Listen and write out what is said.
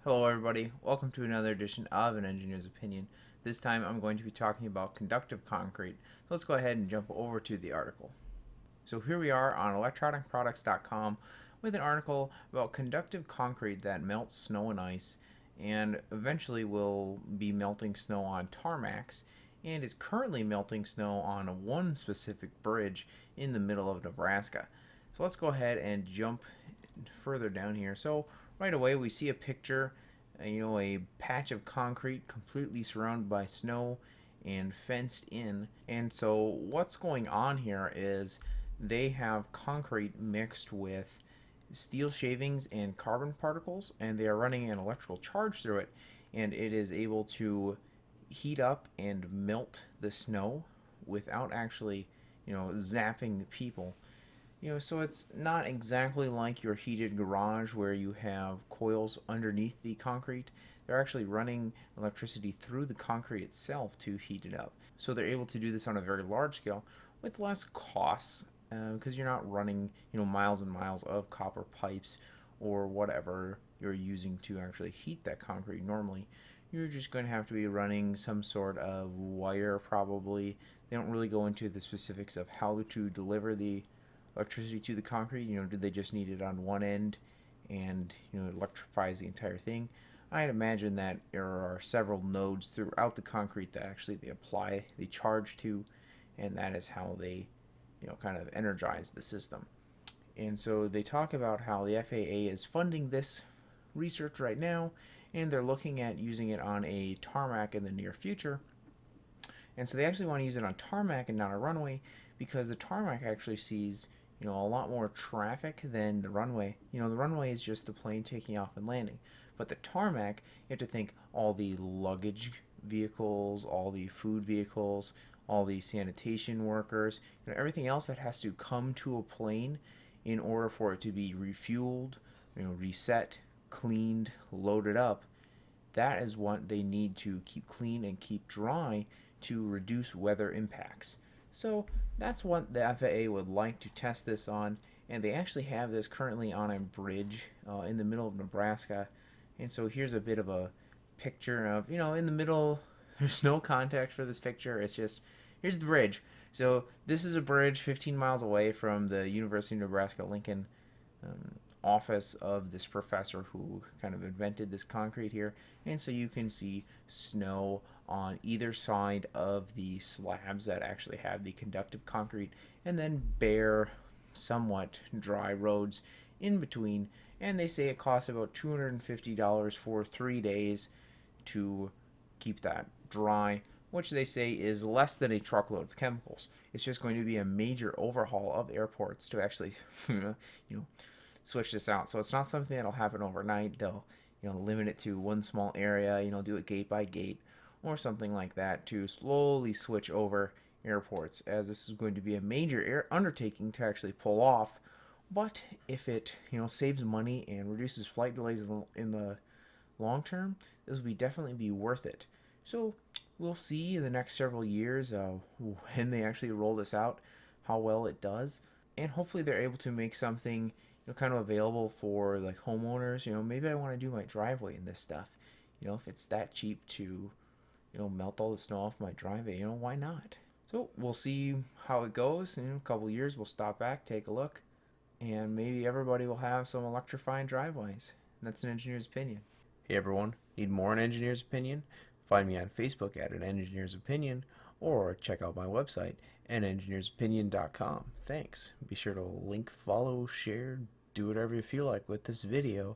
Hello everybody, welcome to another edition of An Engineer's Opinion. This time I'm going to be talking about conductive concrete. So let's go ahead and jump over to the article. So here we are on electronicproducts.com with an article about conductive concrete that melts snow and ice and eventually will be melting snow on tarmacs and is currently melting snow on one specific bridge in the middle of Nebraska. So let's go ahead and jump further down here. So right away we see a picture, a patch of concrete completely surrounded by snow and fenced in. And so what's going on here is they have concrete mixed with steel shavings and carbon particles, and they are running an electrical charge through it, and it is able to heat up and melt the snow without actually zapping the people. So it's not exactly like your heated garage where you have coils underneath the concrete. They're actually running electricity through the concrete itself to heat it up. So they're able to do this on a very large scale with less costs, because you're not running miles and miles of copper pipes or whatever you're using to actually heat that concrete normally. You're just going to have to be running some sort of wire probably. They don't really go into the specifics of how to deliver the electricity to the concrete. Do they just need it on one end and it electrifies the entire thing? I'd imagine that there are several nodes throughout the concrete that actually they apply the charge to, and that is how they kind of energize the system. And so they talk about how the FAA is funding this research right now, and they're looking at using it on a tarmac in the near future. And so they actually want to use it on tarmac and not a runway, because the tarmac actually sees a lot more traffic than the runway. The runway is just the plane taking off and landing. But the tarmac, you have to think all the luggage vehicles, all the food vehicles, all the sanitation workers, everything else that has to come to a plane in order for it to be refueled, reset, cleaned, loaded up. That is what they need to keep clean and keep dry to reduce weather impacts. So that's what the FAA would like to test this on, and they actually have this currently on a bridge in the middle of Nebraska. And so here's a bit of a picture of, in the middle, there's no context for this picture, it's just, here's the bridge. So this is a bridge 15 miles away from the University of Nebraska Lincoln office of this professor who kind of invented this concrete here. And so you can see snow on either side of the slabs that actually have the conductive concrete, and then bare, somewhat dry roads in between. And they say it costs about $250 for 3 days to keep that dry, which they say is less than a truckload of chemicals. It's just going to be a major overhaul of airports to actually switch this out. So it's not something that'll happen overnight. They'll limit it to one small area, do it gate by gate or something like that to slowly switch over airports, as this is going to be a major undertaking to actually pull off. But if it saves money and reduces flight delays in the long term, this will definitely be worth it. So we'll see in the next several years when they actually roll this out how well it does, and hopefully they're able to make something kind of available for like homeowners. Maybe I want to do my driveway in this stuff. If it's that cheap to melt all the snow off my driveway, why not? So we'll see how it goes. In a couple years we'll stop back, take a look, and maybe everybody will have some electrifying driveways. And that's An Engineer's Opinion. Hey everyone, need more An Engineer's Opinion? Find me on Facebook at An Engineer's Opinion, or check out my website, anengineersopinion.com. Thanks. Be sure to link, follow, share, do whatever you feel like with this video.